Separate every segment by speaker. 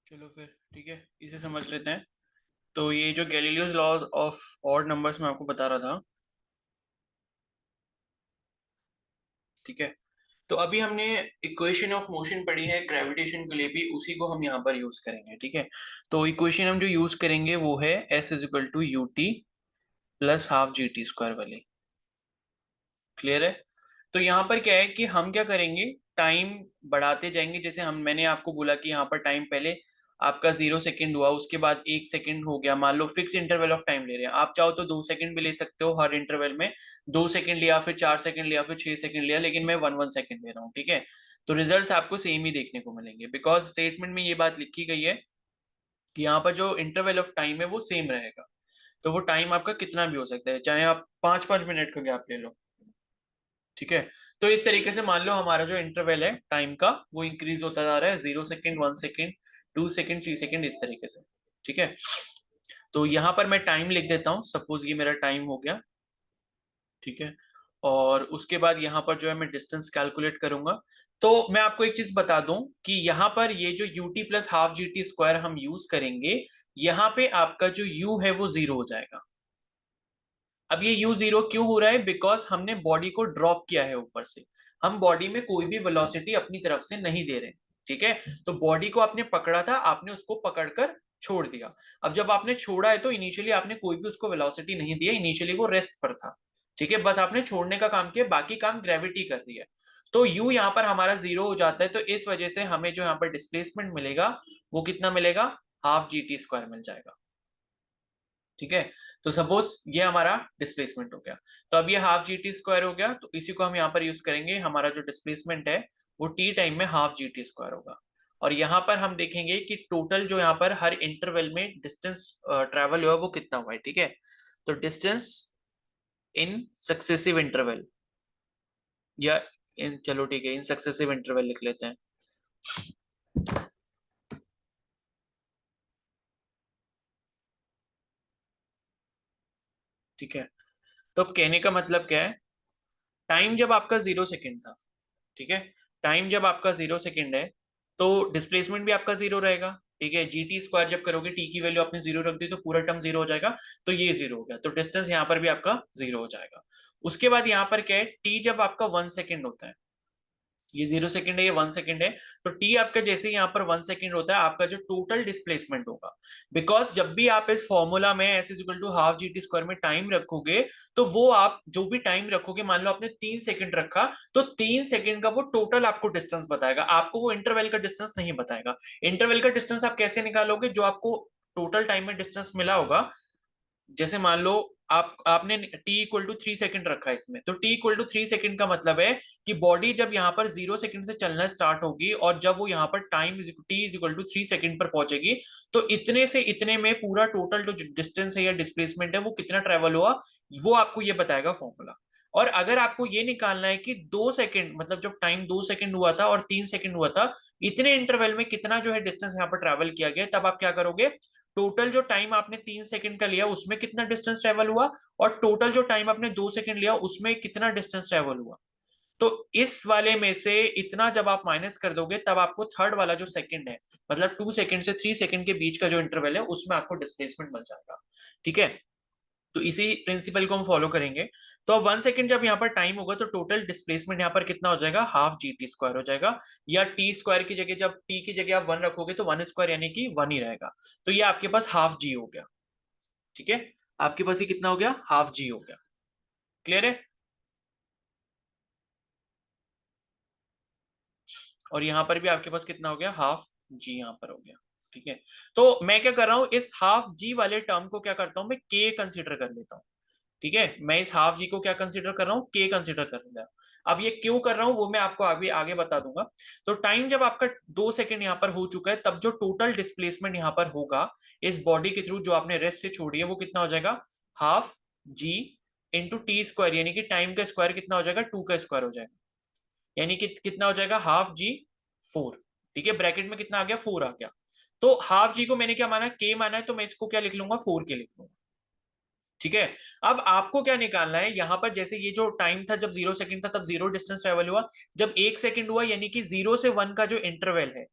Speaker 1: चलो फिर ठीक है, इसे समझ लेते हैं। तो ये जो Galileo's law of odd numbers मैं आपको बता रहा था, ठीक है। तो अभी हमने इक्वेशन ऑफ मोशन पढ़ी है ग्रेविटेशन के लिए भी, उसी को हम यहाँ पर यूज करेंगे, ठीक है। तो इक्वेशन हम जो यूज करेंगे वो है S is equal to U T plus half G T square वाली। क्लियर है। तो यहाँ पर क्या है कि हम क्या करेंगे, टाइम बढ़ाते जाएंगे। जैसे मैंने आपको बोला कि यहाँ पर टाइम पहले आपका 0 सेकंड हुआ, उसके बाद 1 सेकंड हो गया। मान लो फिक्स इंटरवल ऑफ टाइम ले रहे हैं, आप चाहो तो 2 सेकंड भी ले सकते हो हर इंटरवल में। 2 सेकंड लिया, फिर 4 सेकंड लिया, फिर 6 सेकंड लिया, लेकिन मैं 1 1 सेकंड ले रहा हूँ, ठीक है। तो रिजल्ट आपको सेम ही देखने को मिलेंगे, बिकॉज स्टेटमेंट में ये बात लिखी गई है कि यहाँ पर जो इंटरवल ऑफ टाइम है वो सेम रहेगा। तो वो टाइम आपका कितना भी हो सकता है, चाहे आप 5 5 मिनट का गैप ले लो, ठीक है। तो इस तरीके से मान लो हमारा जो इंटरवल है टाइम का वो इंक्रीज होता जा रहा है, 0 सेकंड, 1 सेकंड, 2 सेकंड, 3 सेकंड, इस तरीके से, ठीक है। तो यहाँ पर मैं टाइम लिख देता हूँ, सपोज ये मेरा टाइम हो गया, ठीक है। और उसके बाद यहाँ पर जो है मैं डिस्टेंस कैलकुलेट करूंगा। तो मैं आपको एक चीज बता दूं कि यहाँ पर ये जो you T plus half G T square हम यूज करेंगे, यहाँ पे आपका जो u है वो 0 हो जाएगा। अब ये u 0 क्यों हो रहा है, बिकॉज हमने बॉडी को ड्रॉप किया है ऊपर से। हम बॉडी में कोई भी वेलोसिटी अपनी तरफ से नहीं दे रहे, ठीक है। तो बॉडी को आपने पकड़ा था, आपने उसको पकड़कर छोड़ दिया। अब जब आपने छोड़ा है तो इनिशियली आपने कोई भी उसको वेलोसिटी नहीं दिया, इनिशियली वो रेस्ट पर था, ठीक है। बस आपने छोड़ने का काम किया, बाकी काम ग्रेविटी कर रही है। तो u यहाँ पर हमारा 0 हो जाता है, तो इस वजह से हमें जो यहाँ पर डिस्प्लेसमेंट मिलेगा वो कितना मिलेगा, हाफ जी टी स्क्वायर मिल जाएगा, ठीक है। तो सपोज ये हमारा डिस्प्लेसमेंट हो गया। तो अब ये हाफ जी टी स्क्वायर हो गया, तो इसी को हम यहाँ पर यूज करेंगे। हमारा जो डिस्प्लेसमेंट है वो टी टाइम में हाफ जी टी स्क्वायर होगा। और यहाँ पर हम देखेंगे कि टोटल जो यहाँ पर हर इंटरवल में डिस्टेंस ट्रेवल हुआ वो कितना हुआ है, ठीक है। तो डिस्टेंस इन सक्सेसिव इंटरवल, या इन, चलो ठीक है, इन सक्सेसिव इंटरवल लिख लेते हैं, ठीक है। तो अब कहने का मतलब क्या है, टाइम जब आपका 0 सेकेंड था, ठीक है, टाइम जब आपका 0 सेकेंड है तो डिस्प्लेसमेंट भी आपका 0 रहेगा, ठीक है। जी टी स्क्वायर जब करोगे, टी की वैल्यू आपने 0 रख दी तो पूरा टर्म 0 हो जाएगा। तो ये 0 हो गया, तो डिस्टेंस यहाँ पर भी आपका 0 हो जाएगा। उसके बाद यहाँ पर क्या है, टी जब आपका 1 सेकेंड होता है, ये 0 सेकेंड है, ये 1 सेकेंड है। तो टी आपका जैसे यहाँ पर 1 सेकेंड होता है, आपका जो टोटल डिस्प्लेसमेंट होगा, बिकॉज जब भी आप इस फॉर्मूला में S is equal to half G T square में टाइम रखोगे, तो वो आप जो भी टाइम रखोगे, मान लो आपने 3 सेकेंड रखा, तो 3 सेकेंड का वो टोटल आपको डिस्टेंस बताएगा, आपको वो इंटरवल का डिस्टेंस नहीं बताएगा। इंटरवल का डिस्टेंस आप कैसे निकालोगे, जो आपको टोटल टाइम में डिस्टेंस मिला होगा। जैसे मान लो आपने t इक्वल टू 3 सेकेंड रखा है इसमें, तो t इक्वल टू 3 सेकेंड का मतलब है कि बॉडी जब यहाँ पर 0 सेकेंड से चलना स्टार्ट होगी, और जब वो यहाँ पर time t is equal to 3 second पर पहुंचेगी, तो इतने से इतने में पूरा टोटल जो डिस्टेंस है या डिस्प्लेसमेंट है वो कितना ट्रेवल हुआ, वो आपको ये बताएगा फॉर्मूला। और अगर आपको ये निकालना है कि 2 सेकेंड, मतलब जब टाइम 2 सेकेंड हुआ था और 3 सेकेंड हुआ था, इतने इंटरवल में कितना जो है डिस्टेंस यहाँ पर ट्रेवल किया गया, तब आप क्या करोगे, टोटल जो टाइम आपने 3 सेकंड का लिया उसमें कितना डिस्टेंस ट्रेवल हुआ, और टोटल जो टाइम आपने 2 सेकंड लिया उसमें कितना डिस्टेंस ट्रेवल हुआ। तो इस वाले में से इतना जब आप माइनस कर दोगे, तब आपको थर्ड वाला जो सेकंड है, मतलब 2 सेकंड से 3 सेकंड के बीच का जो इंटरवल है, उसमें आपको डिस्प्लेसमेंट मिल जाएगा, ठीक है। तो इसी प्रिंसिपल को हम फॉलो करेंगे। तो अब 1 सेकंड जब यहाँ पर टाइम होगा, तो टोटल डिस्प्लेसमेंट यहाँ पर कितना हो जाएगा, हाफ जी टी स्क्वायर हो जाएगा। या टी स्क्वायर की जगह, जब टी की जगह आप 1 रखोगे तो 1 स्क्वायर यानी कि 1 ही रहेगा। तो ये आपके पास हाफ जी हो गया, ठीक है। आपके पास ये कितना हो गया, हाफ जी हो गया। क्लियर है। और यहां पर भी आपके पास कितना हो गया, हाफ जी यहाँ पर हो गया, ठीक है। तो मैं क्या कर रहा हूं, इस हाफ जी वाले टर्म को क्या करता हूं, मैं के कंसीडर कर लेता हूं, ठीक है। मैं इस हाफ जी को क्या कंसीडर कर रहा हूँ, के कंसीडर कर रहा हूँ। अब ये क्यों कर रहा हूँ वो मैं आपको आगे आगे बता दूंगा। तो टाइम जब आपका 2 सेकंड यहाँ पर हो चुका है, तब जो टोटल डिस्प्लेसमेंट यहाँ पर होगा इस बॉडी के थ्रू जो आपने रेस्ट से छोड़ी है, वो कितना हो जाएगा, हाफ जी इंटू टी स्क्वायर, यानी कि टाइम का स्क्वायर कितना हो जाएगा, 2 का स्क्वायर हो जाएगा, यानी कि कितना हो जाएगा, हाफ जी 4, ठीक है। ब्रैकेट में कितना आ गया, 4 आ गया। तो हाफ जी को मैंने क्या माना, के माना है, तो मैं इसको क्या लिख लूंगा, 4 के लिख लूंगा, ठीक है। अब आपको क्या निकालना है, यहां पर जैसे ये जो टाइम था जब 0 सेकंड था, तब 0 डिस्टेंस ट्रेवल हुआ। जब 1 सेकंड हुआ, यानी कि 0 से 1 का जो इंटरवल है,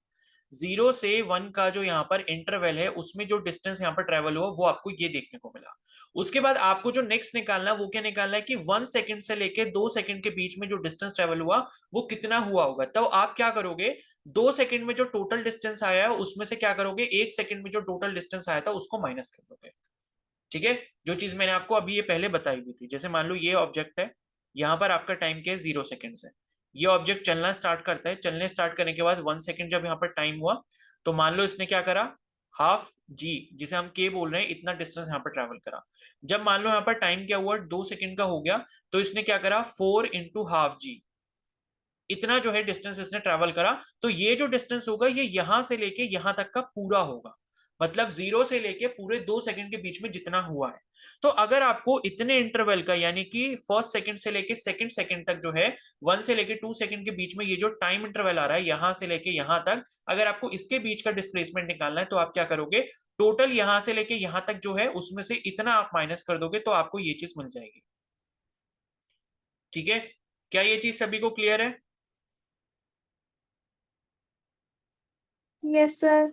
Speaker 1: 0 से 1 का जो यहाँ पर इंटरवल है उसमें जो डिस्टेंस यहाँ पर ट्रेवल हुआ वो आपको ये देखने को मिला। उसके बाद आपको जो नेक्स्ट निकालना है वो क्या निकालना है कि 1 सेकंड से लेके 2 सेकंड के बीच में जो डिस्टेंस ट्रेवल हुआ वो कितना हुआ होगा। तो आप क्या करोगे, 2 सेकंड में जो टोटल डिस्टेंस आया है उसमें से क्या करोगे, 1 सेकंड में जो टोटल डिस्टेंस आया था उसको माइनस कर दोगे। ठीक है, जो चीज मैंने आपको अभी ये पहले बताई हुई थी, जैसे मान लो ये ऑब्जेक्ट है, यहाँ पर आपका टाइम क्या है 0 सेकंड है। ये ऑब्जेक्ट चलना स्टार्ट करता है, चलने स्टार्ट करने के बाद 1 सेकंड जब यहाँ पर टाइम हुआ तो मान लो इसने क्या करा, हाफ जी, जिसे हम के बोल रहे हैं, इतना डिस्टेंस यहाँ पर ट्रेवल करा। जब मान लो यहाँ पर टाइम क्या हुआ 2 सेकंड का हो गया तो इसने क्या करा 4 इंटू हाफ जी, इतना जो है डिस्टेंस इसने ट्रेवल करा। तो ये जो डिस्टेंस होगा ये यहां से लेके यहां तक का पूरा होगा, मतलब 0 से लेके पूरे 2 सेकंड के बीच में जितना हुआ है। तो अगर आपको इतने इंटरवल का, यानी कि फर्स्ट सेकंड से लेके सेकंड सेकंड तक जो है 1 से लेके 2 सेकंड के बीच में ये जो टाइम इंटरवल आ रहा है यहां से लेके यहां तक, अगर आपको इसके बीच का डिस्प्लेसमेंट निकालना है तो आप क्या करोगे, टोटल यहां से लेके यहां तक जो है उसमें से इतना आप माइनस कर दोगे तो आपको ये चीज मिल जाएगी। ठीक है, क्या ये चीज सभी को क्लियर है?
Speaker 2: Yes sir.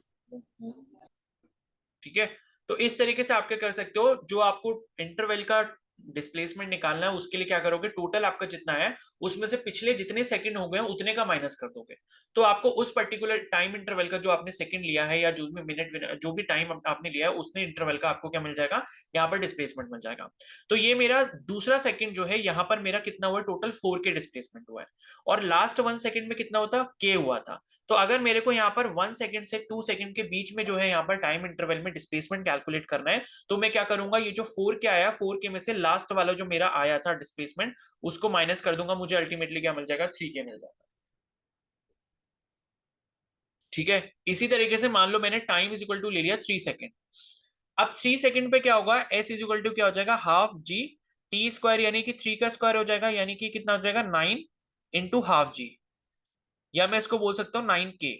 Speaker 1: ठीक है, तो इस तरीके से आप क्या कर सकते हो, जो आपको इंटरवल का डिस्प्लेसमेंट निकालना है उसके लिए क्या करोगे, टोटल आपका जितना है उसमें से पिछले जितने सेकंड हो गए उतने का माइनस कर दोगे। तो आपको उस पर्टिकुलर टाइम इंटरवल का जो आपने सेकंड लिया है या जो भी मिनट जो भी टाइम आपने लिया है उतने इंटरवल का आपको क्या मिल जाएगा, यहाँ पर डिस्प्लेसमेंट मिल जाएगा। तो ये मेरा दूसरा सेकंड जो है यहाँ पर मेरा कितना हुआ, टोटल 4 के डिस्प्लेसमेंट हुआ है, और लास्ट 1 सेकंड में कितना होता के हुआ था। तो अगर मेरे को यहाँ पर 1 सेकंड से 2 सेकंड के बीच में जो है यहाँ पर टाइम इंटरवल में डिस्प्लेसमेंट कैलकुलेट करना है, तो मैं क्या करूंगा, ये जो 4 के आया 4 के में से लास्ट वाला जो मेरा आया था डिस्प्लेसमेंट उसको माइनस कर दूंगा, मुझे अल्टीमेटली क्या मिल जाएगा, 3 के मिल जाएगा। ठीक है, इसी तरीके से मान लो मैंने टाइम इज इक्वल टू ले लिया 3 सेकंड। अब 3 सेकंड पे क्या होगा, एस इज इक्वल टू क्या हो जाएगा, हाफ जी टी स्क्वायर, यानी कि 3 का स्क्वायर हो जाएगा, यानी कि कितना हो जाएगा 9 इंटू हाफ जी, या मैं इसको बोल सकता हूँ 9 के।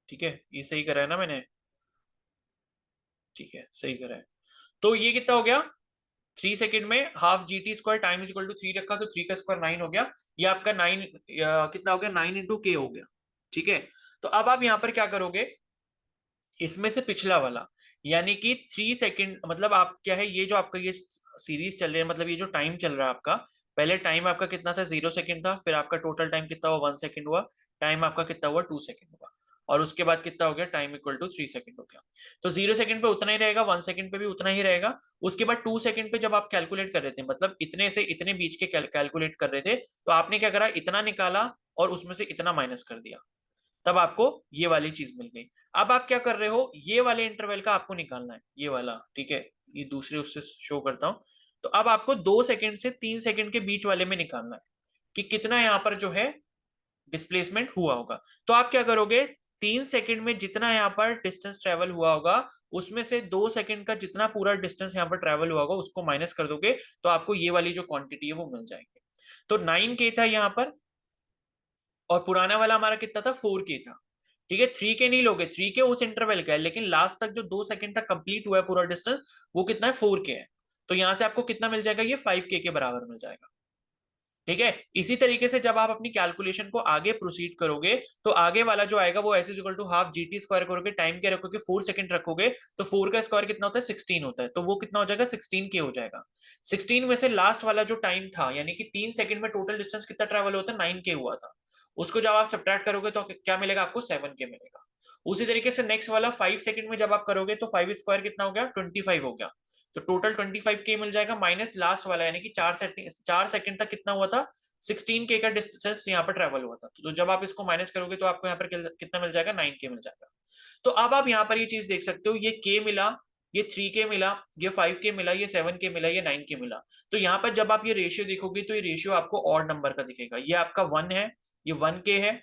Speaker 1: ठीक है, ये सही करा है ना मैंने? ठीक है, सही करा है। तो ये कितना हो गया, 3 सेकंड में half G T square time is equal to 3 रखा तो 3 का स्क्वायर 9 हो गया। ये आपका 9 कितना हो गया, 9 इंटू के हो गया। ठीक है, तो अब आप यहाँ पर क्या करोगे, इसमें से पिछला वाला, यानी कि 3 सेकंड, मतलब आप क्या है, ये जो आपका ये सीरीज चल रही है, मतलब ये जो टाइम चल रहा है आपका, पहले टाइम आपका कितना था 0 सेकंड था, फिर आपका टोटल टाइम कितना हुआ 1 सेकंड हुआ, टाइम आपका कितना हुआ 2 सेकंड हुआ, और उसके बाद कितना हो गया, टाइम इक्वल टू 3 सेकंड हो गया। तो 0 सेकंड पे उतना ही रहेगा, 1 सेकंड पे भी उतना ही रहेगा। उसके बाद 2 सेकंड पे जब आप कैलकुलेट कर रहे थे, मतलब इतने से इतने बीच के कैलकुलेट कर रहे थे, तो आपने क्या करा, इतना निकाला और उसमें से इतना माइनस कर दिया, तब आपको ये वाली चीज मिल गई। अब आप क्या कर रहे हो, ये वाले इंटरवल का आपको निकालना है, ये वाला। ठीक है, ये दूसरे उससे शो करता हूं। तो अब आपको 2 सेकंड से 3 सेकंड के बीच वाले में निकालना है कि कितना यहां पर जो है डिस्प्लेसमेंट हुआ होगा। तो आप क्या करोगे, 3 सेकंड में जितना यहाँ पर डिस्टेंस ट्रेवल हुआ होगा उसमें से 2 सेकंड का जितना पूरा डिस्टेंस यहाँ पर ट्रेवल हुआ होगा उसको माइनस कर दोगे, तो आपको ये वाली जो क्वांटिटी है वो मिल जाएगी। तो 9 के था यहाँ पर, और पुराना वाला हमारा कितना था, 4 के था। ठीक है, 3 के नहीं लोगे, 3 के उस इंटरवल का है, लेकिन लास्ट तक जो 2 सेकंड तक कंप्लीट हुआ है पूरा डिस्टेंस, वो कितना है, 4 के है। तो यहां से आपको कितना मिल जाएगा, ये 5 के बराबर मिल जाएगा। ठीक है, इसी तरीके से जब आप अपनी कैलकुलेशन को आगे प्रोसीड करोगे तो आगे वाला जो आएगा वो S is equal to half G T square करोगे, टाइम क्या रखोगे 4 सेकंड रखोगे, तो 4 का स्क्वायर कितना होता है 16 होता है, तो वो कितना हो जाएगा 16 के हो जाएगा। 16 में से लास्ट वाला जो टाइम था, यानी कि 3 सेकंड में टोटल डिस्टेंस कितना ट्रेवल होता है 9 के हुआ था, उसको जब आप सब्ट्रैक्ट करोगे तो क्या मिलेगा आपको, 7 के मिलेगा। उसी तरीके से नेक्स्ट वाला 5 सेकंड में जब आप करोगे तो 5 स्क्वायर कितना हो गया 25 हो गया, तो टोटल 25 के मिल जाएगा, माइनस लास्ट वाला, यानी कि 4 सेकंड तक कितना हुआ था, 16 के का डिस्टेंस यहाँ पर ट्रेवल हुआ था। तो जब आप इसको माइनस करोगे तो आपको यहाँ पर कितना मिल जाएगा, 9 के मिल जाएगा। तो अब आप यहाँ पर ये चीज देख सकते हो, ये के मिला, ये 3 के मिला, ये 5 के मिला, ये 7 के मिला, ये 9 के मिला। तो यहाँ पर जब आप ये रेशियो देखोगे तो ये रेशियो आपको ऑड नंबर का दिखेगा, ये आपका 1 है, ये 1 के है,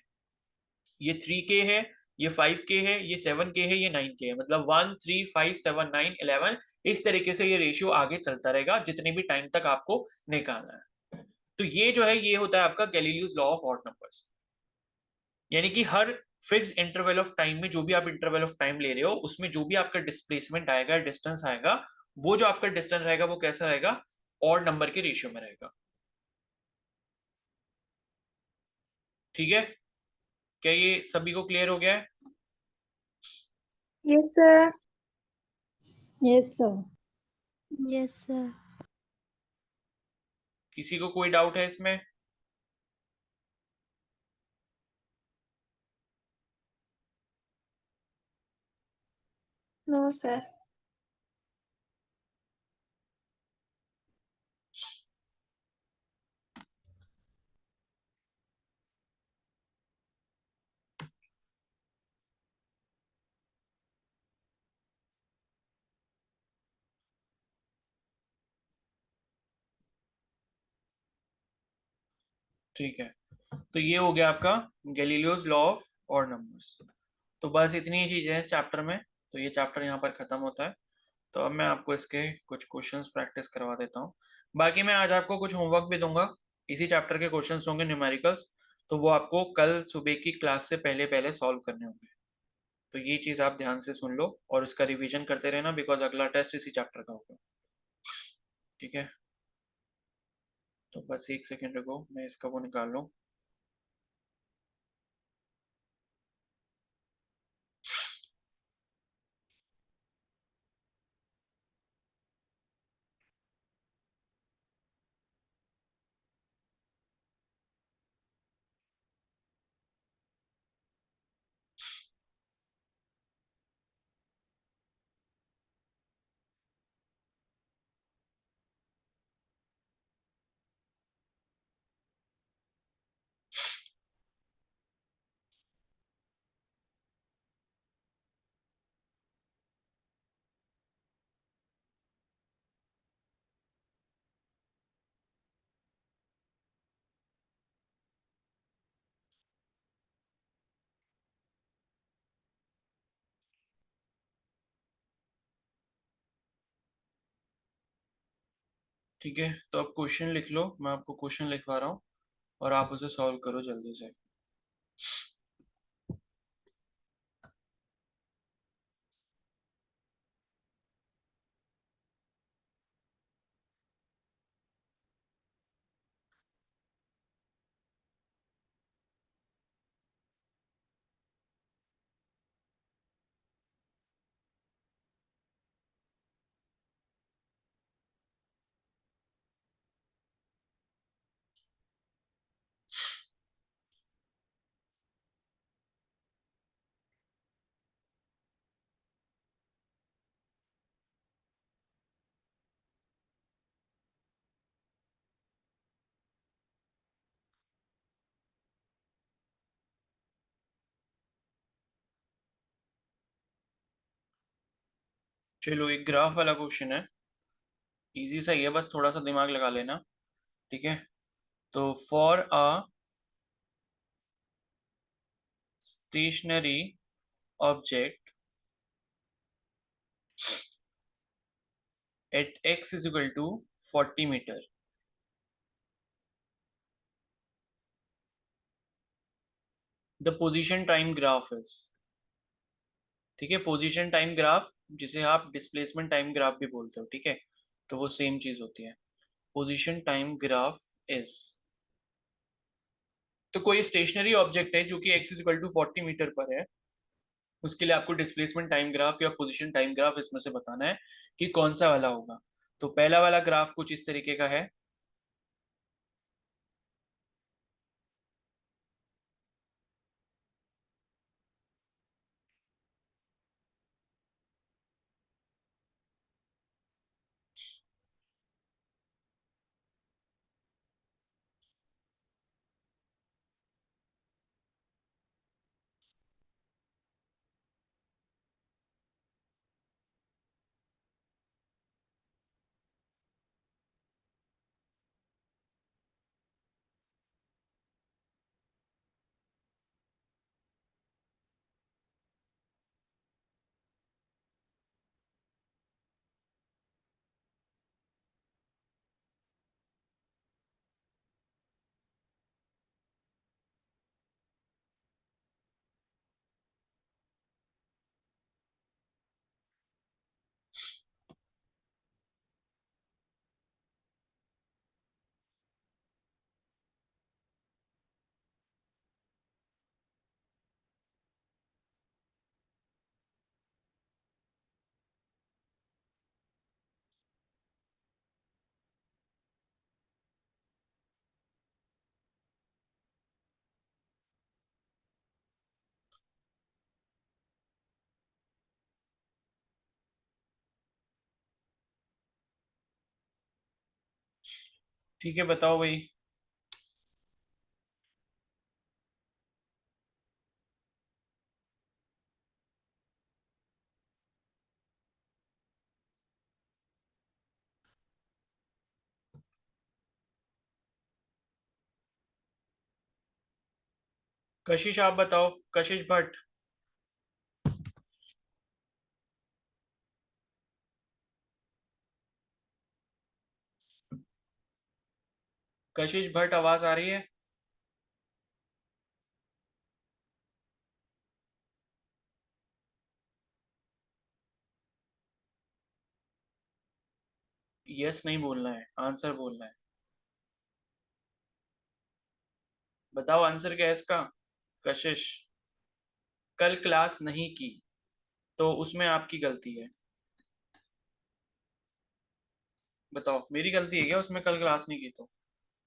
Speaker 1: ये 3 के है, ये 5 के है, ये 7 के है, ये 9 के है, मतलब 1 3 5 7 9 11, इस तरीके से ये रेशियो आगे चलता रहेगा जितने भी टाइम तक आपको निकालना है। तो ये जो है ये होता है आपका Galileo's law of odd numbers, यानी कि हर फिक्स इंटरवल ऑफ टाइम में जो भी आप इंटरवल ऑफ टाइम ले रहे हो उसमें जो भी आपका डिस्प्लेसमेंट आएगा, डिस्टेंस आएगा, वो जो आपका डिस्टेंस रहेगा वो कैसा रहेगा, ऑड नंबर के रेशियो में रहेगा। ठीक है, क्या ये सभी को क्लियर हो गया है?
Speaker 2: Yes sir.
Speaker 3: Yes sir.
Speaker 2: Yes sir.
Speaker 1: किसी को कोई डाउट है इसमें?
Speaker 2: No sir.
Speaker 1: ठीक है, तो ये हो गया आपका Galileo's law of odd numbers. तो बस इतनी ही चीजें हैं इस चैप्टर में, तो ये चैप्टर यहाँ पर खत्म होता है। तो अब मैं आपको इसके कुछ क्वेश्चंस प्रैक्टिस करवा देता हूँ। बाकी मैं आज आपको कुछ होमवर्क भी दूंगा, इसी चैप्टर के क्वेश्चंस होंगे न्यूमेरिकल्स, तो वो आपको कल सुबह की क्लास से पहले पहले सॉल्व करने होंगे। तो ये चीज़ आप ध्यान से सुन लो और इसका रिवीजन करते रहना, बिकॉज अगला टेस्ट इसी चैप्टर का होगा। ठीक है, तो बस एक सेकेंड रुको, मैं इसका वो निकाल लूँ। ठीक है, तो अब क्वेश्चन लिख लो, मैं आपको क्वेश्चन लिखवा रहा हूँ और आप उसे सॉल्व करो जल्दी से। चलो, एक ग्राफ वाला क्वेश्चन है, इजी सा ही है, बस थोड़ा सा दिमाग लगा लेना। ठीक है, तो for a stationary object at x is equal to 40 metre, the position time graph is. ठीक है, पोजीशन टाइम ग्राफ, जिसे आप डिस्प्लेसमेंट टाइम ग्राफ भी बोलते हो, ठीक है, तो वो सेम चीज होती है। पोजीशन टाइम ग्राफ इज, तो कोई स्टेशनरी ऑब्जेक्ट है जो कि x is equal to 40 metre पर है, उसके लिए आपको डिस्प्लेसमेंट टाइम ग्राफ या पोजीशन टाइम ग्राफ इसमें से बताना है कि कौन सा वाला होगा। तो पहला वाला ग्राफ कुछ इस तरीके का है। ठीक है, बताओ भाई। कशिश आप बताओ, कशिश भट्ट। कशिश भट्ट, आवाज आ रही है? यस नहीं बोलना है, आंसर बोलना है। बताओ आंसर क्या है इसका। कशिश, कल क्लास नहीं की तो उसमें आपकी गलती है। बताओ, मेरी गलती है क्या उसमें कल क्लास नहीं की तो?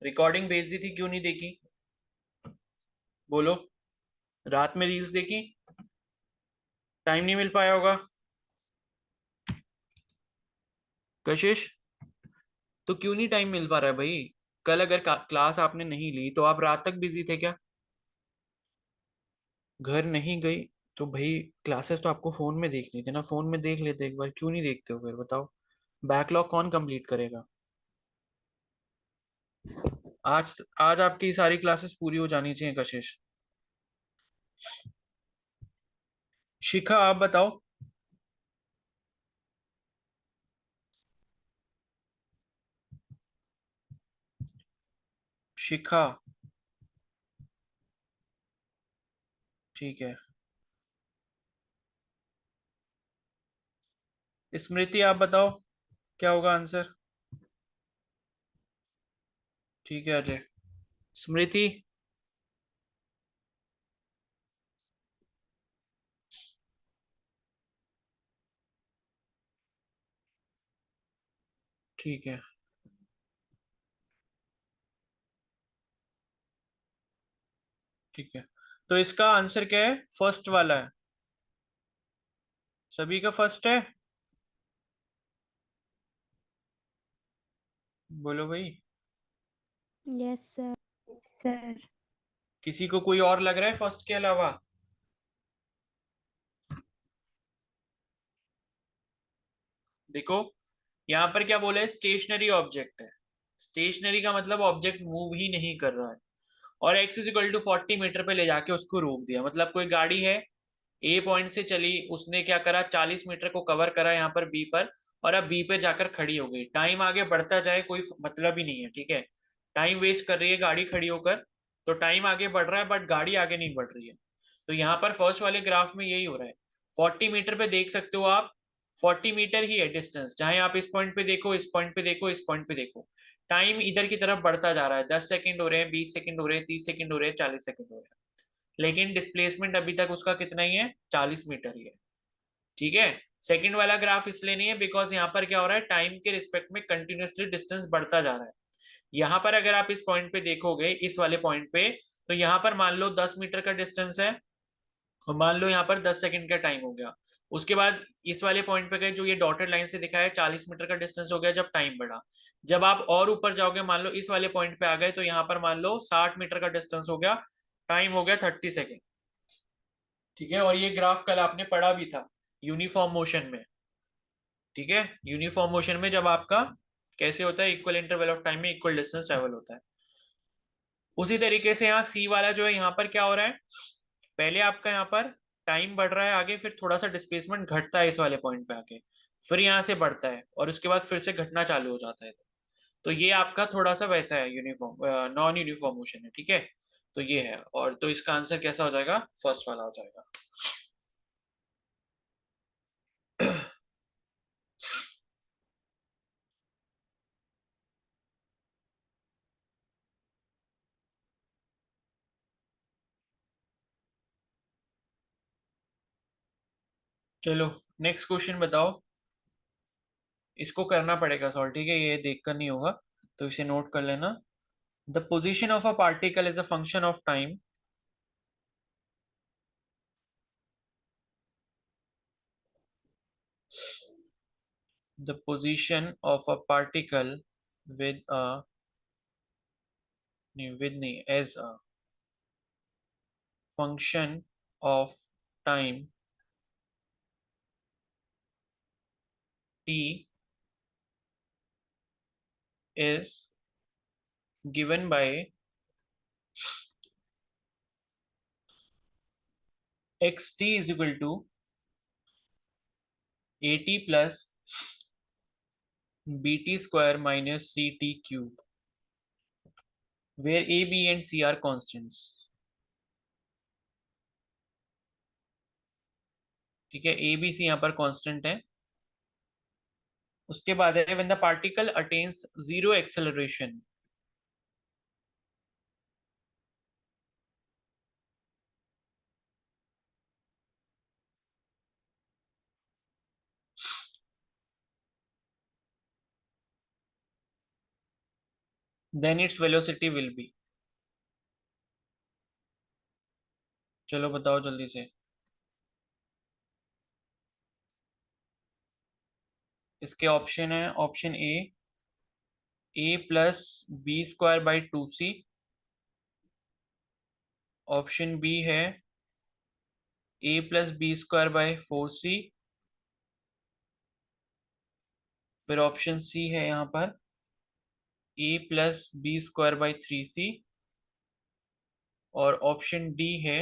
Speaker 1: रिकॉर्डिंग भेज दी थी, क्यों नहीं देखी? बोलो। रात में रील्स देखी? टाइम नहीं मिल पाया होगा। कशिश, तो क्यों नहीं टाइम मिल पा रहा है भाई? कल अगर क्लास आपने नहीं ली तो आप रात तक बिजी थे क्या? घर नहीं गई तो भाई क्लासेस तो आपको फोन में देखनी थी ना, फोन में देख लेते एक बार, क्यों नहीं देखते हो फिर बताओ? बैकलॉग कौन कंप्लीट करेगा? आज आपकी सारी क्लासेस पूरी हो जानी चाहिए कशिश। शिखा आप बताओ। शिखा। ठीक है। स्मृति आप बताओ, क्या होगा आंसर? ठीक है अजय। स्मृति। ठीक है। ठीक है, तो इसका आंसर क्या है? फर्स्ट वाला है। सभी का फर्स्ट है। बोलो भाई।
Speaker 2: Yes sir.
Speaker 3: सर।
Speaker 1: किसी को कोई और लग रहा है फर्स्ट के अलावा? देखो, यहाँ पर क्या बोला है? स्टेशनरी ऑब्जेक्ट है। स्टेशनरी का मतलब ऑब्जेक्ट मूव ही नहीं कर रहा है। और x is equal to 40 metre पे ले जाके उसको रोक दिया, मतलब कोई गाड़ी है, ए पॉइंट से चली, उसने क्या करा, 40 मीटर को कवर करा यहाँ पर बी पर, और अब बी पे जाकर खड़ी हो गई। टाइम आगे बढ़ता जाए, कोई मतलब ही नहीं है, ठीक है। टाइम वेस्ट कर रही है गाड़ी खड़ी होकर। तो टाइम आगे बढ़ रहा है बट गाड़ी आगे नहीं बढ़ रही है। तो यहाँ पर फर्स्ट वाले ग्राफ में यही हो रहा है। 40 मीटर पे देख सकते हो आप, 40 मीटर ही है डिस्टेंस, चाहे आप इस पॉइंट पे देखो, इस पॉइंट पे देखो, इस पॉइंट पे देखो। टाइम इधर की तरफ बढ़ता जा रहा है, 10 सेकंड हो रहे हैं, 20 सेकंड हो रहे हैं, 30 सेकंड हो रहे हैं, 40 सेकंड हो रहे हैं। लेकिन डिस्प्लेसमेंट अभी तक उसका कितना ही है? 40 मीटर ही है। ठीक है। सेकंड वाला ग्राफ इसलिए नहीं है बिकॉज यहाँ पर क्या हो रहा है, टाइम के रिस्पेक्ट में कंटिन्यूसली डिस्टेंस बढ़ता जा रहा है। यहाँ पर अगर आप इस पॉइंट पे देखोगे, इस वाले पॉइंट पे, तो यहाँ पर मान लो 10 मीटर का डिस्टेंस है, और मान लो यहाँ पर 10 सेकंड का टाइम हो गया। उसके बाद इस वाले पॉइंट पे गए, जो ये डॉटेड लाइन से दिखाया है, 40 मीटर का डिस्टेंस हो गया जब टाइम बढ़ा। जब आप और ऊपर जाओगे, मान लो इस वाले पॉइंट पे आ गए, तो यहाँ पर मान लो 60 मीटर का डिस्टेंस हो गया, टाइम हो गया 30 सेकेंड। ठीक है, और ये ग्राफ कल आपने पढ़ा भी था यूनिफॉर्म मोशन में। ठीक है, यूनिफॉर्म मोशन में जब आपका कैसे होता है, इक्वल इंटरवल ऑफ टाइम में इक्वल डिस्टेंस ट्रेवल होता है। उसी तरीके से यहाँ सी वाला जो है, यहाँ पर क्या हो रहा है, पहले आपका यहाँ पर टाइम बढ़ रहा है आगे, फिर थोड़ा सा डिस्प्लेसमेंट घटता है इस वाले पॉइंट पे आके, फिर यहाँ से बढ़ता है, और उसके बाद फिर से घटना चालू हो जाता है। तो ये आपका थोड़ा सा वैसा है, यूनिफॉर्म नॉन यूनिफॉर्म मोशन है, ठीक है। तो ये है, और तो इसका आंसर कैसा हो जाएगा? फर्स्ट वाला हो जाएगा। चलो, नेक्स्ट क्वेश्चन बताओ। इसको करना पड़ेगा सॉल्व, ठीक है, ये देख कर नहीं होगा, तो इसे नोट कर लेना। The position of a particle is a function of time. The position of a particle with a नहीं, विद नहीं, as a function of time t is given by xt is equal to at plus bt square minus ct cube, where a, b and c are constants. ठीक है, A B C यहाँ पर constant है। उसके बाद है when the particle attains zero acceleration, then its velocity will be. चलो बताओ जल्दी से। इसके ऑप्शन है, option A plus B square by 2c। Option B है A plus B square by 4c। फिर ऑप्शन सी है यहाँ पर A plus B square by 3c। और ऑप्शन डी है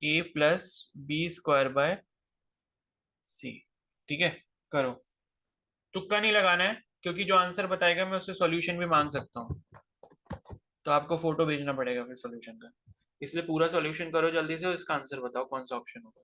Speaker 1: A plus B square by सी। ठीक है, करो। तुक्का नहीं लगाना है, क्योंकि जो आंसर बताएगा मैं उससे सॉल्यूशन भी मांग सकता हूँ, तो आपको फोटो भेजना पड़ेगा फिर सॉल्यूशन का। इसलिए पूरा सॉल्यूशन करो जल्दी से और इसका आंसर बताओ कौन सा ऑप्शन होगा।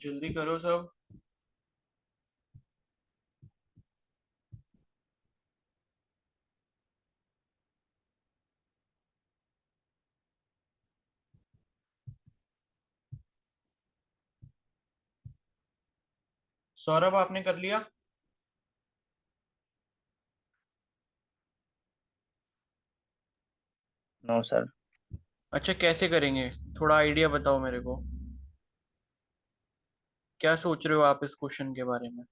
Speaker 1: जल्दी करो सब। सौरभ आपने कर लिया?
Speaker 4: No sir.
Speaker 1: अच्छा, कैसे करेंगे? थोड़ा आइडिया बताओ मेरे को। क्या सोच रहे हो आप इस क्वेश्चन के बारे में?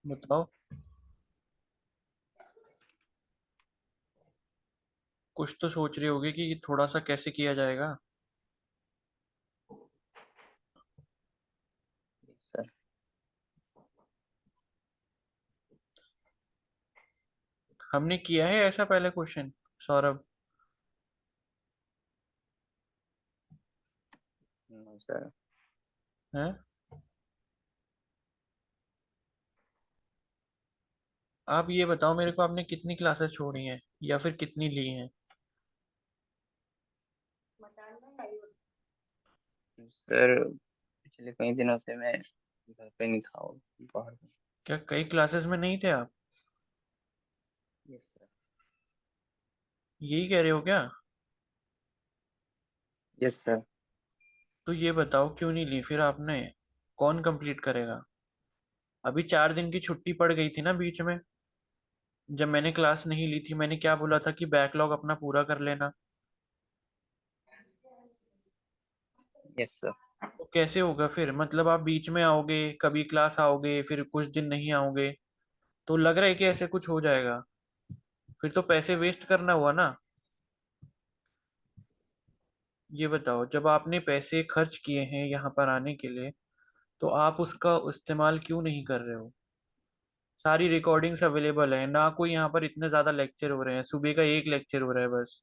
Speaker 1: बताओ। कुछ तो सोच रही होगी कि थोड़ा सा कैसे किया जाएगा।
Speaker 4: सर
Speaker 1: हमने किया है ऐसा पहले क्वेश्चन, सौरभ?
Speaker 4: No sir.
Speaker 1: हैं? आप ये बताओ मेरे को, आपने कितनी क्लासेस छोड़ी हैं या फिर कितनी ली हैं?
Speaker 4: सर पिछले कई दिनों से मैं घर पे नहीं था और बाहर था।
Speaker 1: क्या कई क्लासेस में नहीं थे आप?
Speaker 4: Yes sir.
Speaker 1: यही कह रहे हो क्या?
Speaker 4: Yes sir.
Speaker 1: तो ये बताओ क्यों नहीं ली फिर आपने? कौन कंप्लीट करेगा? अभी 4 दिन की छुट्टी पड़ गई थी ना बीच में। जब मैंने क्लास नहीं ली थी, मैंने क्या बोला था कि बैकलॉग अपना पूरा कर लेना।
Speaker 4: Yes sir.
Speaker 1: तो कैसे होगा फिर? मतलब आप बीच में आओगे, कभी क्लास आओगे, फिर कुछ दिन नहीं आओगे। तो लग रहा है कि ऐसे कुछ हो जाएगा। फिर तो पैसे वेस्ट करना हुआ ना। ये बताओ, जब आपने पैसे खर्च किए हैं यहाँ पर आने के लिए, तो आप उसका इस्तेमाल क्यों नहीं कर रहे हो? सारी रिकॉर्डिंग्स अवेलेबल है ना, कोई यहाँ पर इतने ज्यादा लेक्चर हो रहे हैं, सुबह का एक लेक्चर हो रहा है बस।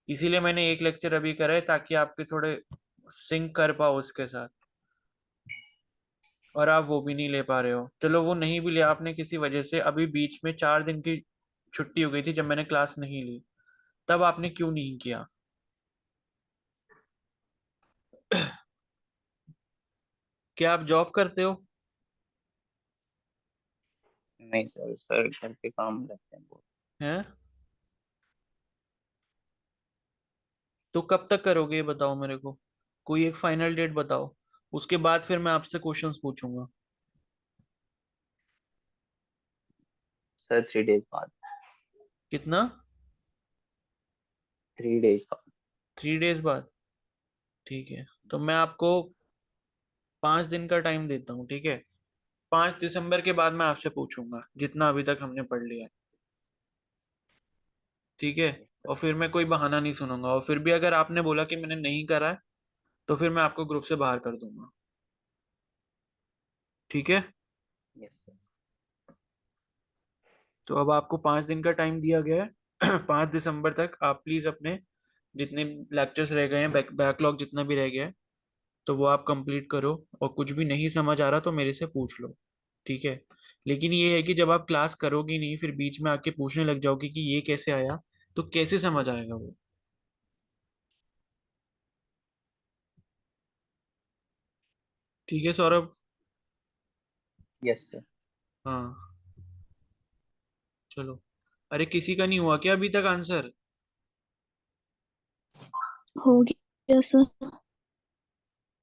Speaker 1: इसीलिए मैंने एक लेक्चर अभी करा है ताकि आपके थोड़े सिंक कर पाओ उसके साथ। और आप वो भी नहीं ले पा रहे हो। चलो वो नहीं भी लिया आपने किसी वजह से, अभी बीच में 4 दिन की छुट्टी हो गई थी जब मैंने क्लास नहीं ली, तब आपने क्यों नहीं किया? क्या आप जॉब करते हो?
Speaker 4: नहीं सर, सर घर पे काम रहते हैं बहुत।
Speaker 1: हैं? तो कब तक करोगे ये बताओ मेरे को। कोई एक फाइनल डेट बताओ, उसके बाद फिर मैं आपसे क्वेश्चंस पूछूंगा।
Speaker 4: सर 3 डेज बाद।
Speaker 1: कितना?
Speaker 4: 3 डेज बाद।
Speaker 1: 3 डेज बाद? ठीक है, तो मैं आपको 5 दिन का टाइम देता हूँ, ठीक है? 5 दिसंबर के बाद मैं आपसे पूछूंगा जितना अभी तक हमने पढ़ लिया है। ठीक है?
Speaker 4: Yes sir.
Speaker 1: और फिर मैं कोई बहाना नहीं सुनूंगा, और फिर भी अगर आपने बोला कि मैंने नहीं करा है, तो फिर मैं आपको ग्रुप से बाहर कर दूंगा। ठीक है?
Speaker 4: Yes sir.
Speaker 1: तो अब आपको 5 दिन का टाइम दिया गया है। 5 दिसंबर तक आप प्लीज अपने जितने लेक्चर्स रह गए हैं, बैकलॉग जितना भी रह गया है, तो वो आप कंप्लीट करो। और कुछ भी नहीं समझ आ रहा तो मेरे से पूछ लो। ठीक है? लेकिन ये है कि जब आप क्लास करोगी नहीं, फिर बीच में आके पूछने लग जाओगी कि ये कैसे आया, तो कैसे समझ आएगा वो? ठीक है सौरभ?
Speaker 4: Yes sir.
Speaker 1: हाँ। चलो। अरे किसी का नहीं हुआ क्या अभी तक आंसर?
Speaker 2: हो गया सर।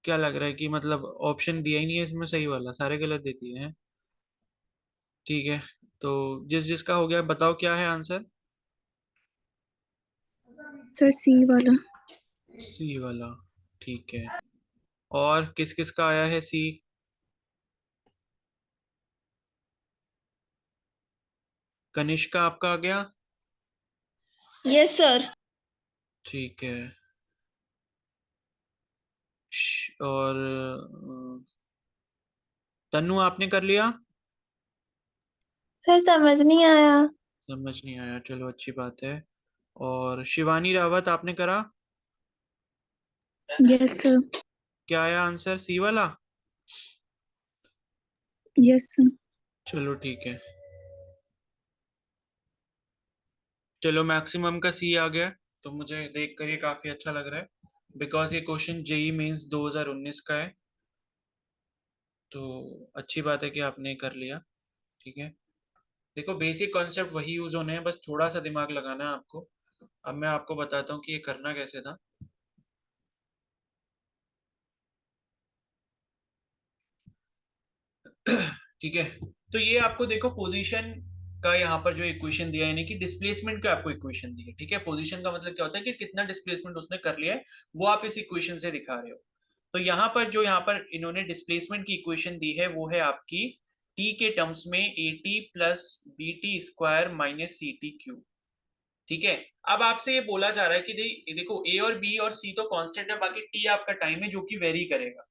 Speaker 1: क्या लग रहा है कि मतलब ऑप्शन दिया ही नहीं है इसमें सही वाला, सारे गलत दे दिए हैं। ठीक है, तो जिस जिसका हो गया बताओ क्या है आंसर।
Speaker 2: सर सी वाला।
Speaker 1: सी वाला? ठीक है। और किस किस का आया है सी? कनिष्का आपका आ गया?
Speaker 2: Yes sir.
Speaker 1: ठीक है। और तन्नू आपने कर लिया?
Speaker 2: सर समझ नहीं आया।
Speaker 1: समझ नहीं आया, चलो अच्छी बात है। और शिवानी रावत आपने करा?
Speaker 2: Yes sir.
Speaker 1: क्या आया आंसर? सी वाला?
Speaker 2: Yes sir.
Speaker 1: चलो ठीक है, चलो मैक्सिमम का सी आ गया, तो मुझे देख कर ये काफी अच्छा लग रहा है, बिकॉज ये क्वेश्चन जेई मेंस 2019 का है। तो अच्छी बात है कि आपने कर लिया। ठीक है, देखो बेसिक कॉन्सेप्ट वही यूज होने हैं, बस थोड़ा सा दिमाग लगाना है आपको। अब मैं आपको बताता हूँ कि ये करना कैसे था। ठीक है, तो ये आपको देखो पोजीशन का यहाँ पर जो इक्वेशन दिया है, यानी कि डिस्प्लेसमेंट का आपको इक्वेशन दी है। ठीक है, पोजीशन का मतलब क्या होता है कि कितना डिस्प्लेसमेंट उसने कर लिया है, वो आप इस इक्वेशन से दिखा रहे हो। तो यहाँ पर जो यहाँ पर इन्होंने डिस्प्लेसमेंट की इक्वेशन दी है वो है आपकी टी के टर्म्स में A T plus B T square minus C T cube. ठीक है, अब आपसे ये बोला जा रहा है कि देखो ए और बी और सी तो कांस्टेंट है, बाकी टी आपका टाइम है जो कि वेरी करेगा।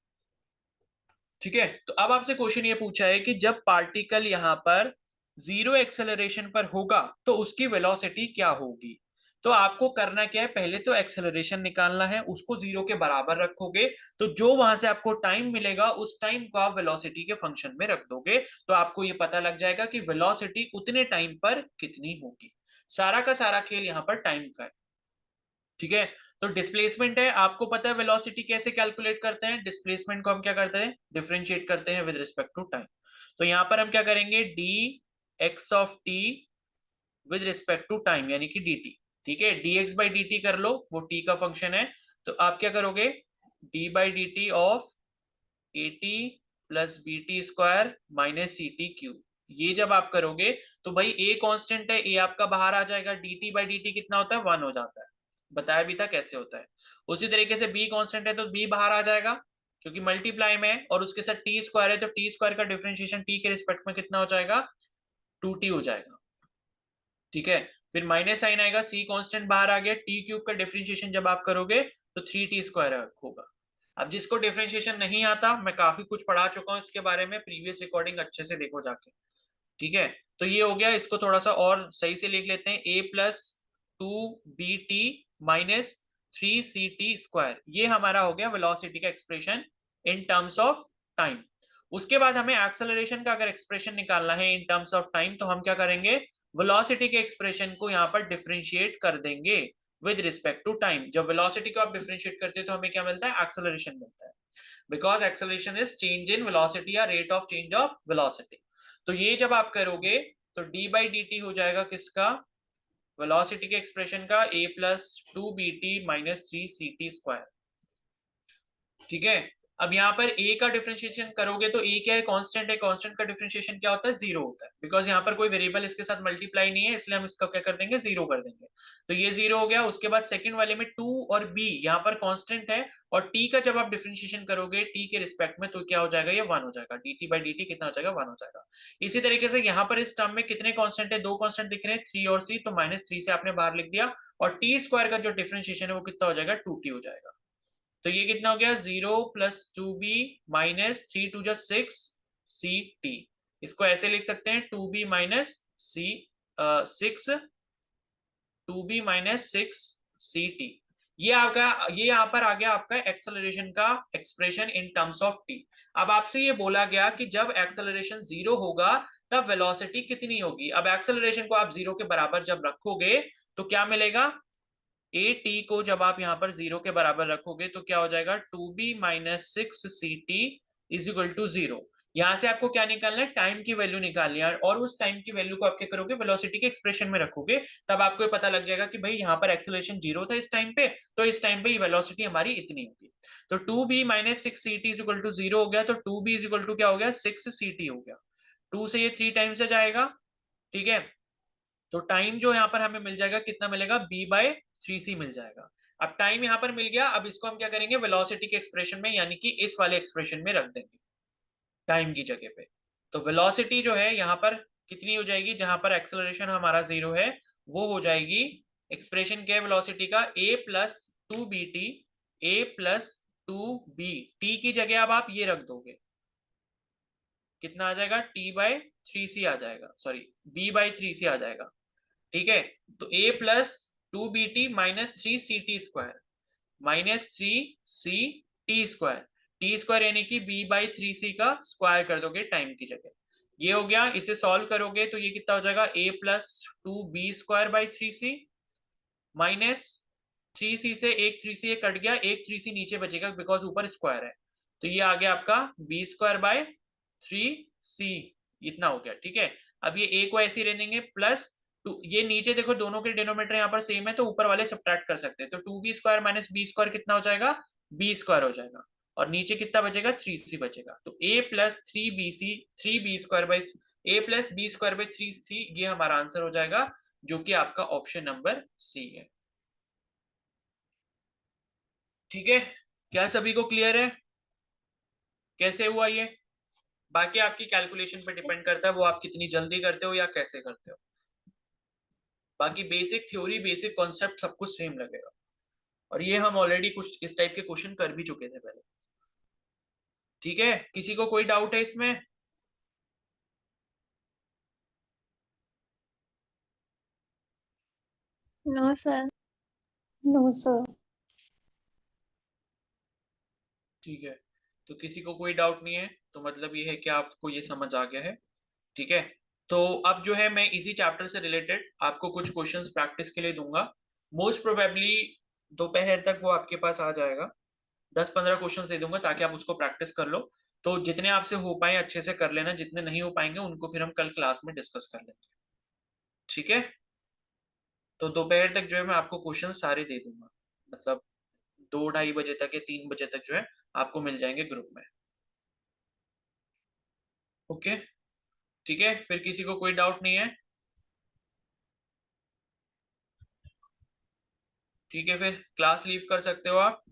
Speaker 1: ठीक है, तो अब आपसे क्वेश्चन ये पूछा है कि जब पार्टिकल यहां पर जीरो एक्सेलरेशन पर होगा तो उसकी वेलोसिटी क्या होगी। तो आपको करना क्या है, पहले तो एक्सेलरेशन निकालना है, उसको जीरो के बराबर रखोगे, तो जो वहां से आपको टाइम मिलेगा उस टाइम को आप वेलोसिटी के फंक्शन में रख दोगे, तो आपको ये पता लग जाएगा कि वेलोसिटी उतने टाइम पर कितनी होगी। सारा का सारा खेल यहाँ पर टाइम का है। ठीक है, तो डिस्प्लेसमेंट है, आपको पता है वेलोसिटी कैसे कैलकुलेट करते हैं, डिस्प्लेसमेंट को हम क्या करते हैं, डिफरेंशिएट करते हैं विद रिस्पेक्ट टू टाइम। तो यहां पर हम क्या करेंगे, D X of T with respect to time, यानी कि डी टी। ठीक है, D X by D T कर लो, वो टी का फंक्शन है। तो आप क्या करोगे, D by D T of A T plus B T square minus C T cube. ये जब आप करोगे तो भाई ए कांस्टेंट है, ए आपका बाहर आ जाएगा, D T by D T कितना होता है, 1 हो जाता है, बताया भी था कैसे होता है। उसी तरीके से बी कांस्टेंट है तो बी बाहर आ जाएगा, क्योंकि मल्टीप्लाई में है, और उसके साथ टी स्क्वायर है तो टी स्क्वायर का डिफरेंशिएशन टी के रिस्पेक्ट में कितना हो जाएगा, 2t हो जाएगा। ठीक है, फिर माइनस साइन आएगा, सी कांस्टेंट बाहर आ गया, टी क्यूब का डिफरेंशिएशन जब आप करोगे तो 3t स्क्वायर होगा। अब जिसको डिफरेंशिएशन नहीं आता, मैं काफी कुछ पढ़ा चुका हूं इसके बारे में, प्रीवियस रिकॉर्डिंग अच्छे से देखो जाके। ठीक है, तो ये हो गया, इसको थोड़ा सा और सही से लिख लेते हैं, a plus 2bt minus 3ct square, ये हमारा हो गया वेलोसिटी का expression in terms of time. उसके बाद हमें एक्सेलरेशन का अगर एक्सप्रेशन निकालना है इन टर्म्स ऑफ टाइम, तो हम क्या करेंगे, वेलोसिटी के एक्सप्रेशन को यहाँ पर डिफरेंशिएट कर देंगे विद रिस्पेक्ट टू टाइम। जब वेलोसिटी को आप डिफरेंशिएट करते हो तो हमें क्या मिलता है, एक्सेलरेशन मिलता है, because acceleration is change in velocity या rate of change of velocity. तो ये जब आप करोगे तो डी बाई डी टी हो जाएगा किसका, वेलोसिटी के एक्सप्रेशन का, a plus 2bt minus 3ct square. ठीक है, अब यहाँ पर a का डिफरेंशिएशन करोगे तो a क्या है, कांस्टेंट है, कांस्टेंट का डिफरेंशिएशन क्या होता है, जीरो होता है, बिकॉज यहाँ पर कोई वेरिएबल इसके साथ मल्टीप्लाई नहीं है, इसलिए हम इसका क्या कर देंगे, जीरो कर देंगे। तो ये जीरो हो गया। उसके बाद सेकंड वाले में 2 और b यहाँ पर कांस्टेंट है, और t का जब आप डिफरेंशिएशन करोगे t के रिस्पेक्ट में, तो क्या हो जाएगा, ये 1 हो जाएगा, dt बाई dt कितना हो जाएगा, 1 हो जाएगा। इसी तरीके से यहाँ पर इस टर्म में कितने कांस्टेंट है, 2 कांस्टेंट दिख रहे हैं, 3 और c, तो -3 से आपने बाहर लिख दिया, और टी स्क्वायर का जो डिफरेंशिएशन है वो कितना हो जाएगा, 2t हो जाएगा। तो ये कितना हो गया, 0 plus 2b minus 3 2 6 C T. इसको ऐसे लिख सकते हैं, 2b माइनस सी 6 2b माइनस 6 सी टी। ये आपका, ये यहाँ पर आ गया आपका एक्सेलरेशन का expression in terms of T. अब आपसे ये बोला गया कि जब एक्सेलरेशन जीरो होगा तब वेलोसिटी कितनी होगी। अब एक्सेलरेशन को आप जीरो के बराबर जब रखोगे तो क्या मिलेगा, ए टी को जब आप यहां पर जीरो के बराबर रखोगे तो क्या हो जाएगा, 2b minus 6ct is equal to 0। यहां से आपको क्या निकालना है, टाइम की वैल्यू निकालनी है, और उस टाइम की वैल्यू को आप क्या करोगे, वेलोसिटी के एक्सप्रेशन में रखोगे, तब आपको ये पता लग जाएगा कि भाई यहाँ पर एक्सेलरेशन जीरो था इस टाइम पे, तो इस टाइम पे वेलोसिटी हमारी इतनी होगी। तो 2b minus 6ct is equal to 0 हो गया, तो 2b इज इक्वल टू क्या हो गया, 6ct हो गया। 2 से ये 3 टाइम से जाएगा। ठीक है, तो टाइम जो यहाँ पर हमें मिल जाएगा, कितना मिलेगा, b/3c मिल जाएगा। अब टाइम यहाँ पर मिल गया, अब इसको हम क्या करेंगे, वेलोसिटी के एक्सप्रेशन में, यानी कि इस वाले एक्सप्रेशन में रख देंगे टाइम की जगह पे। तो वेलोसिटी जो है यहाँ पर कितनी हो जाएगी, जहां पर एक्सेलरेशन हमारा जीरो है, वो हो जाएगी, एक्सप्रेशन क्या है वेलोसिटी का, a plus 2bt, a plus 2b, t की जगह अब आप ये रख दोगे, कितना आ जाएगा, t/3c आ जाएगा, सॉरी b/3c आ जाएगा। ठीक है, तो a plus 2bt minus 3ct square minus 3ct square, T square यानी कि बी बाई 3c का स्क्वायर कर दोगे टाइम की जगह। ये हो गया, इसे सॉल्व करोगे तो ये कितना हो जाएगा, a plus 2b² by 3c minus 3c से एक 3c कट गया, एक 3c नीचे बचेगा बिकॉज ऊपर स्क्वायर है, तो ये आ गया आपका b² बाय 3c, इतना हो गया। ठीक है, अब ये a को ऐसे ही रहने देंगे प्लस टू, ये नीचे देखो दोनों के डिनोमिनेटर यहाँ पर सेम है तो ऊपर वाले सब्ट्रैक्ट कर सकते हैं, तो 2b² माइनस b² कितना हो जाएगा, b² हो जाएगा, और नीचे कितना बचेगा, 3c बचेगा। तो a plus 3b² by a plus b² by 3c, ये हमारा आंसर हो जाएगा, जो कि आपका ऑप्शन नंबर सी है। ठीक है, क्या सभी को क्लियर है कैसे हुआ ये? बाकी आपकी कैलकुलेशन पे डिपेंड करता है, वो आप कितनी जल्दी करते हो या कैसे करते हो। बाकी बेसिक थ्योरी, बेसिक कॉन्सेप्ट सब कुछ सेम लगेगा, और ये हम ऑलरेडी कुछ इस टाइप के क्वेश्चन कर भी चुके थे पहले। ठीक है, किसी को कोई डाउट है इसमें?
Speaker 2: No sir.
Speaker 3: No sir.
Speaker 1: ठीक है, तो किसी को कोई डाउट नहीं है, तो मतलब ये है कि आपको ये समझ आ गया है। ठीक है, तो अब जो है मैं इसी चैप्टर से रिलेटेड आपको कुछ क्वेश्चंस प्रैक्टिस के लिए दूंगा। मोस्ट प्रोबेबली दोपहर तक वो आपके पास आ जाएगा, 10-15 क्वेश्चंस दे दूंगा ताकि आप उसको प्रैक्टिस कर लो। तो जितने आपसे हो पाए अच्छे से कर लेना, जितने नहीं हो पाएंगे उनको फिर हम कल क्लास में डिस्कस कर लेंगे। ठीक है, तो दोपहर तक जो है मैं आपको क्वेश्चन सारे दे दूंगा, मतलब 2-2:30 बजे तक या 3 बजे तक जो है आपको मिल जाएंगे ग्रुप में। ओके, ठीक है, फिर किसी को कोई डाउट नहीं है? ठीक है, फिर क्लास लीव कर सकते हो आप।